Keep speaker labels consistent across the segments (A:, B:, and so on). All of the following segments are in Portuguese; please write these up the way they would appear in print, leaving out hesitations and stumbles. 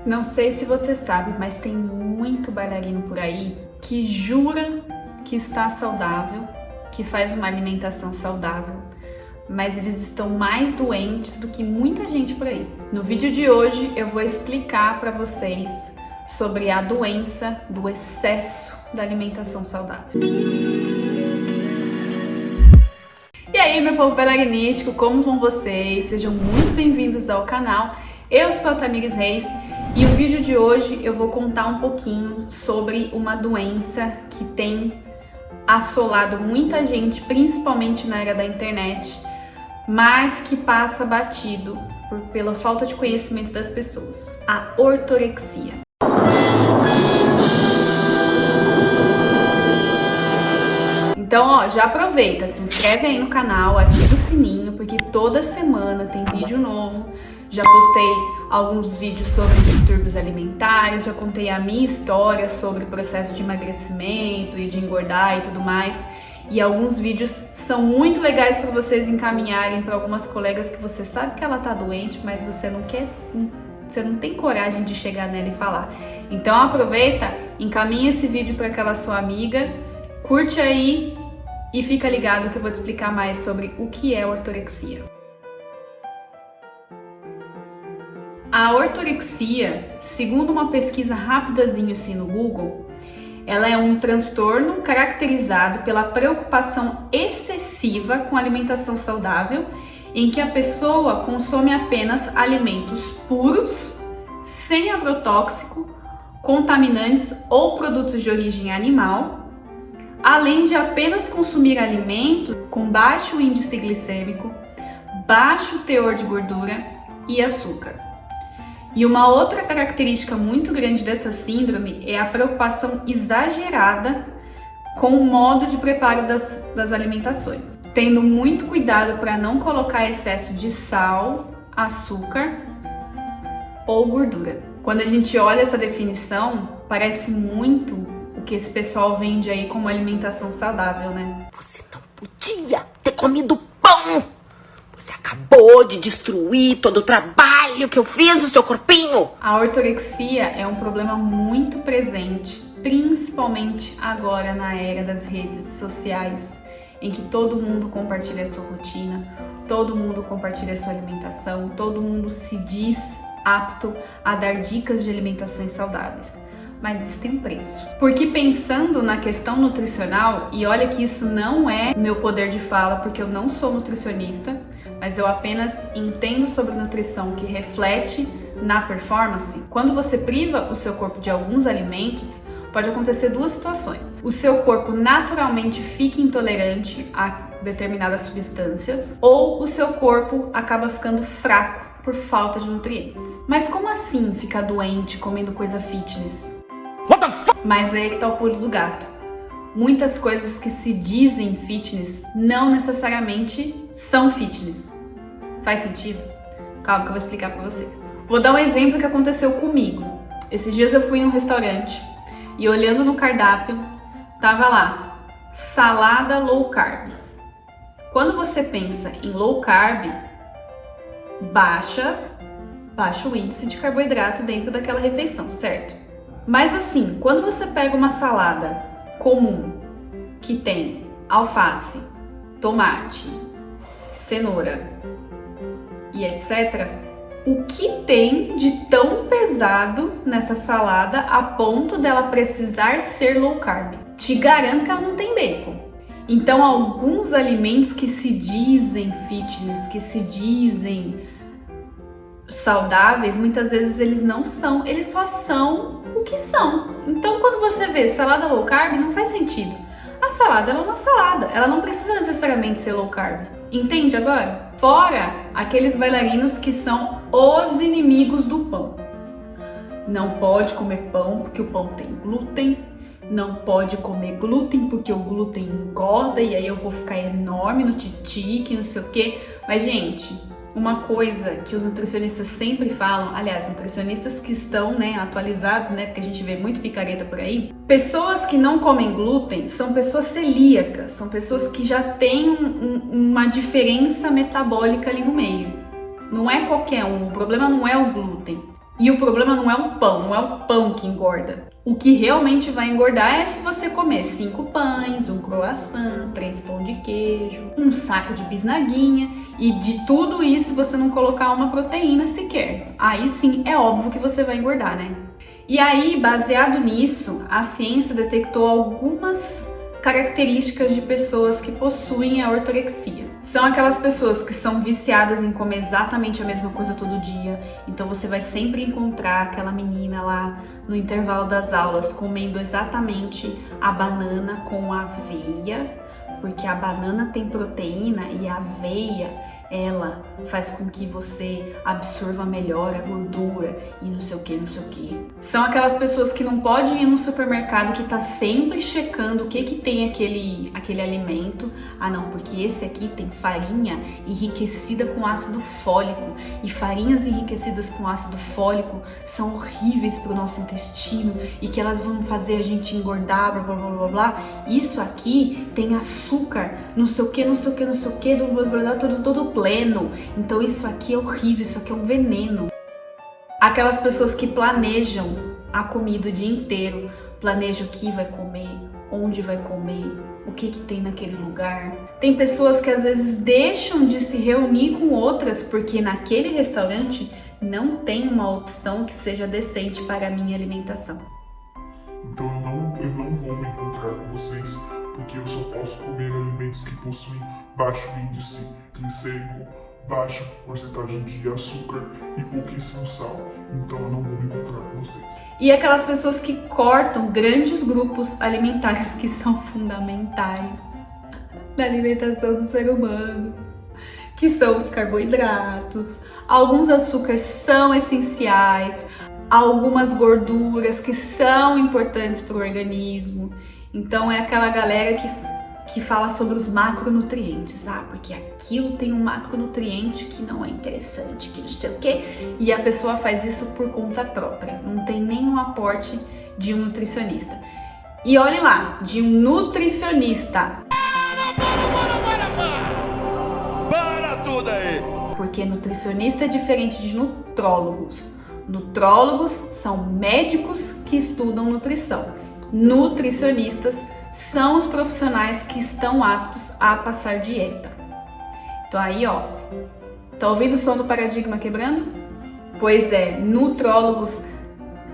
A: Não sei se você sabe, mas tem muito bailarino por aí que jura que está saudável, que faz uma alimentação saudável, mas eles estão mais doentes do que muita gente por aí. No vídeo de hoje eu vou explicar para vocês sobre a doença do excesso da alimentação saudável. E aí, meu povo bailarinístico, como vão vocês? Sejam muito bem-vindos ao canal. Eu sou a Tamires Reis e o vídeo de hoje eu vou contar um pouquinho sobre uma doença que tem assolado muita gente, principalmente na era da internet, mas que passa batido pela falta de conhecimento das pessoas: a ortorexia. Então, ó, já aproveita, se inscreve aí no canal, ativa o sininho, porque toda semana tem vídeo novo. Já postei alguns vídeos sobre distúrbios alimentares, já contei a minha história sobre o processo de emagrecimento e de engordar e tudo mais. E alguns vídeos são muito legais para vocês encaminharem para algumas colegas que você sabe que ela tá doente, mas você não tem coragem de chegar nela e falar. Então aproveita, encaminha esse vídeo para aquela sua amiga, curte aí e fica ligado que eu vou te explicar mais sobre o que é ortorexia. A ortorexia, segundo uma pesquisa rapidazinha assim no Google, ela é um transtorno caracterizado pela preocupação excessiva com alimentação saudável, em que a pessoa consome apenas alimentos puros, sem agrotóxico, contaminantes ou produtos de origem animal, além de apenas consumir alimentos com baixo índice glicêmico, baixo teor de gordura e açúcar. E uma outra característica muito grande dessa síndrome é a preocupação exagerada com o modo de preparo das alimentações, tendo muito cuidado para não colocar excesso de sal, açúcar ou gordura. Quando a gente olha essa definição, parece muito o que esse pessoal vende aí como alimentação saudável, né?
B: Você não podia ter comido pão! Você acabou de destruir todo o trabalho que eu fiz no seu corpinho!
A: A ortorexia é um problema muito presente, principalmente agora na era das redes sociais, em que todo mundo compartilha a sua rotina, todo mundo compartilha a sua alimentação, todo mundo se diz apto a dar dicas de alimentações saudáveis. Mas isso tem um preço. Porque pensando na questão nutricional, e olha que isso não é meu poder de fala, porque eu não sou nutricionista, mas eu apenas entendo sobre nutrição que reflete na performance. Quando você priva o seu corpo de alguns alimentos, pode acontecer duas situações. O seu corpo naturalmente fica intolerante a determinadas substâncias, ou o seu corpo acaba ficando fraco por falta de nutrientes. Mas como assim ficar doente comendo coisa fitness? Mas aí é que tá o pulo do gato. Muitas coisas que se dizem fitness não necessariamente são fitness. Faz sentido? Calma que eu vou explicar pra vocês. Vou dar um exemplo que aconteceu comigo. Esses dias eu fui em um restaurante e olhando no cardápio, tava lá, salada low carb. Quando você pensa em low carb, baixo o índice de carboidrato dentro daquela refeição, certo? Mas assim, quando você pega uma salada comum, que tem alface, tomate, cenoura e etc., o que tem de tão pesado nessa salada a ponto dela precisar ser low carb? Te garanto que ela não tem bacon. Então, alguns alimentos que se dizem fitness, que se dizem saudáveis, muitas vezes eles não são, eles só são o que são. Então, quando você vê salada low carb, não faz sentido. A salada ela é uma salada, ela não precisa necessariamente ser low carb. Entende agora? Fora aqueles bailarinos que são os inimigos do pão. Não pode comer pão porque o pão tem glúten. Não pode comer glúten porque o glúten engorda e aí eu vou ficar enorme no titi, que não sei o quê. Mas, gente, uma coisa que os nutricionistas sempre falam, aliás, nutricionistas que estão, atualizados, porque a gente vê muito picareta por aí, pessoas que não comem glúten são pessoas celíacas, são pessoas que já têm uma diferença metabólica ali no meio. Não é qualquer um, o problema não é o glúten. E o problema não é o pão, não é o pão que engorda. O que realmente vai engordar é se você comer 5 pães, um croissant, 3 pão de queijo, um saco de bisnaguinha e de tudo isso você não colocar uma proteína sequer. Aí sim, é óbvio que você vai engordar, né? E aí, baseado nisso, a ciência detectou algumas características de pessoas que possuem a ortorexia. São aquelas pessoas que são viciadas em comer exatamente a mesma coisa todo dia. Então você vai sempre encontrar aquela menina lá no intervalo das aulas comendo exatamente a banana com aveia, porque a banana tem proteína e a aveia ela faz com que você absorva melhor a gordura e não sei o que, não sei o que. São aquelas pessoas que não podem ir no supermercado que tá sempre checando o que tem aquele alimento. Ah não, porque esse aqui tem farinha enriquecida com ácido fólico e farinhas enriquecidas com ácido fólico são horríveis para o nosso intestino e que elas vão fazer a gente engordar, blá blá blá blá blá. Isso aqui tem açúcar, não sei o que, não sei o que, não sei o que, blá blá blá, todo pleno. Então isso aqui é horrível, isso aqui é um veneno. Aquelas pessoas que planejam a comida o dia inteiro, planejam o que vai comer, onde vai comer, o que tem naquele lugar. Tem pessoas que às vezes deixam de se reunir com outras porque naquele restaurante não tem uma opção que seja decente para a minha alimentação.
C: Então eu não vou me encontrar com vocês porque eu só posso comer alimentos que possuem baixo índice glicêmico, baixa porcentagem de açúcar e pouquíssimo sal. Então eu não vou me encontrar com vocês.
A: E aquelas pessoas que cortam grandes grupos alimentares que são fundamentais na alimentação do ser humano, que são os carboidratos, alguns açúcares são essenciais, algumas gorduras que são importantes para o organismo. Então é aquela galera que fala sobre os macronutrientes. Ah, porque aquilo tem um macronutriente que não é interessante, que não sei o quê. E a pessoa faz isso por conta própria. Não tem nenhum aporte de um nutricionista. E olhe lá, de um nutricionista.
D: Para tudo aí!
A: Porque nutricionista é diferente de nutrólogos. Nutrólogos são médicos que estudam nutrição. Nutricionistas são os profissionais que estão aptos a passar dieta. Então aí, ó, tá ouvindo o som do paradigma quebrando? Pois é, nutrólogos,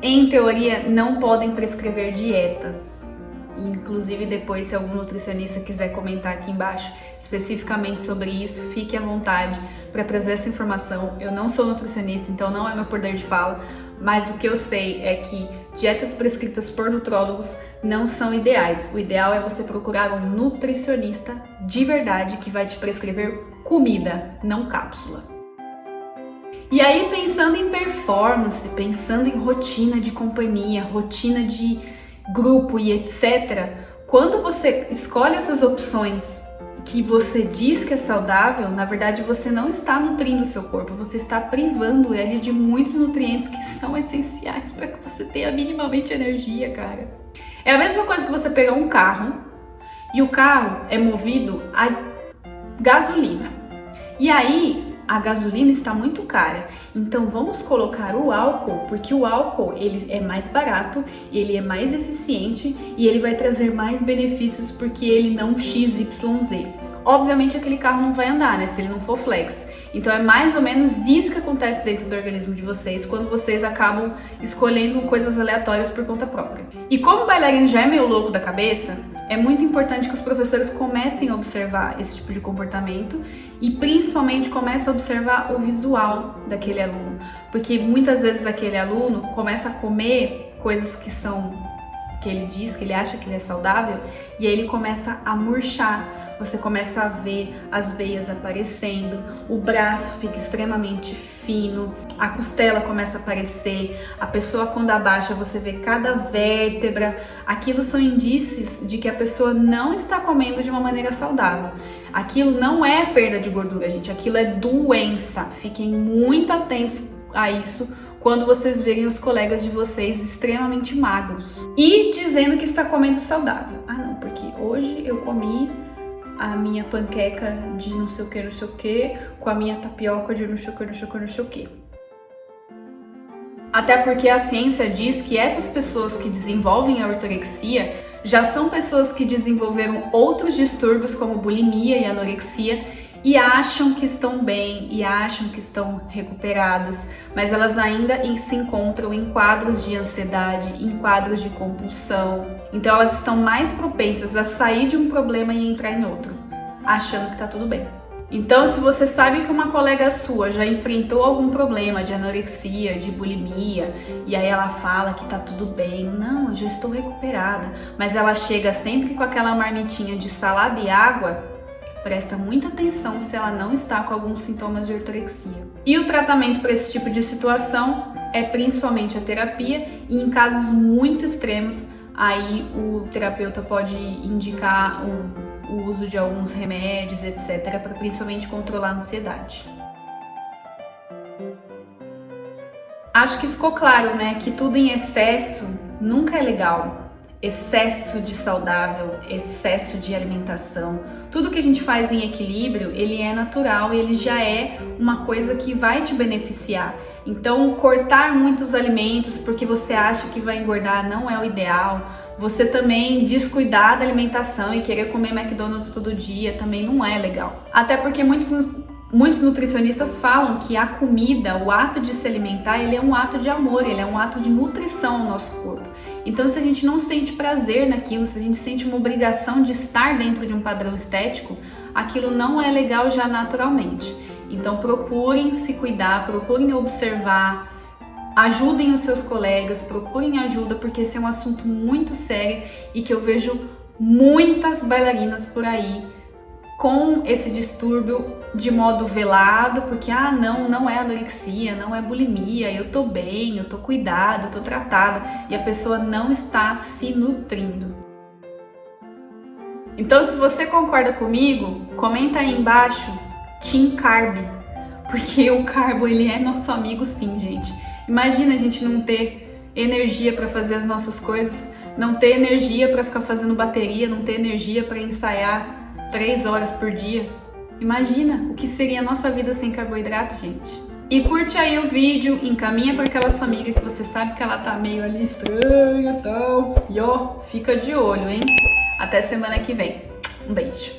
A: em teoria, não podem prescrever dietas. Inclusive, depois, se algum nutricionista quiser comentar aqui embaixo especificamente sobre isso, fique à vontade para trazer essa informação. Eu não sou nutricionista, então não é meu poder de fala, mas o que eu sei é que dietas prescritas por nutrólogos não são ideais. O ideal é você procurar um nutricionista de verdade que vai te prescrever comida, não cápsula. E aí, pensando em performance, pensando em rotina de companhia, rotina de grupo e etc., quando você escolhe essas opções que você diz que é saudável, na verdade você não está nutrindo o seu corpo, você está privando ele de muitos nutrientes que são essenciais para que você tenha minimamente energia, cara. É a mesma coisa que você pegar um carro e o carro é movido a gasolina. E aí a gasolina está muito cara, então vamos colocar o álcool, porque o álcool ele é mais barato, ele é mais eficiente e ele vai trazer mais benefícios porque ele não XYZ. Obviamente aquele carro não vai andar, né, se ele não for flex. Então é mais ou menos isso que acontece dentro do organismo de vocês quando vocês acabam escolhendo coisas aleatórias por conta própria. E como o bailarino já é meio louco da cabeça, é muito importante que os professores comecem a observar esse tipo de comportamento e principalmente comecem a observar o visual daquele aluno, porque muitas vezes aquele aluno começa a comer coisas que ele diz, que ele acha que ele é saudável, e aí ele começa a murchar, você começa a ver as veias aparecendo, o braço fica extremamente fino, a costela começa a aparecer, a pessoa quando abaixa você vê cada vértebra. Aquilo são indícios de que a pessoa não está comendo de uma maneira saudável. Aquilo não é perda de gordura, gente, aquilo é doença. Fiquem muito atentos a isso quando vocês verem os colegas de vocês extremamente magros e dizendo que está comendo saudável. Ah não, porque hoje eu comi a minha panqueca de não sei o que, com a minha tapioca de não sei o que. Até porque a ciência diz que essas pessoas que desenvolvem a ortorexia já são pessoas que desenvolveram outros distúrbios como bulimia e anorexia e acham que estão bem e acham que estão recuperadas, mas elas ainda se encontram em quadros de ansiedade, em quadros de compulsão. Então elas estão mais propensas a sair de um problema e entrar em outro, achando que tá tudo bem. Então, se você sabe que uma colega sua já enfrentou algum problema de anorexia, de bulimia, e aí ela fala que tá tudo bem, não, eu já estou recuperada, mas ela chega sempre com aquela marmitinha de salada e água, presta muita atenção se ela não está com alguns sintomas de ortorexia. E o tratamento para esse tipo de situação é principalmente a terapia, e em casos muito extremos, aí o terapeuta pode indicar o uso de alguns remédios, etc., para principalmente controlar a ansiedade. Acho que ficou claro, né, que tudo em excesso nunca é legal. Excesso de saudável, excesso de alimentação, tudo que a gente faz em equilíbrio, ele é natural e ele já é uma coisa que vai te beneficiar. Então, cortar muitos alimentos porque você acha que vai engordar não é o ideal. Você também descuidar da alimentação e querer comer McDonald's todo dia também não é legal. Até porque muitos nutricionistas falam que a comida, o ato de se alimentar, ele é um ato de amor, ele é um ato de nutrição ao nosso corpo. Então, se a gente não sente prazer naquilo, se a gente sente uma obrigação de estar dentro de um padrão estético, aquilo não é legal já naturalmente. Então, procurem se cuidar, procurem observar, ajudem os seus colegas, procurem ajuda, porque esse é um assunto muito sério e que eu vejo muitas bailarinas por aí com esse distúrbio de modo velado, porque não é anorexia, não é bulimia, eu tô bem, eu tô cuidada, eu tô tratada, e a pessoa não está se nutrindo. Então, se você concorda comigo, comenta aí embaixo Team Carb, porque o carbo ele é nosso amigo sim, gente. Imagina a gente não ter energia para fazer as nossas coisas, não ter energia para ficar fazendo bateria, não ter energia para ensaiar 3 horas por dia. Imagina o que seria a nossa vida sem carboidrato, gente. E curte aí o vídeo, encaminha para aquela sua amiga que você sabe que ela tá meio ali estranha e tal. E ó, fica de olho, hein? Até semana que vem. Um beijo.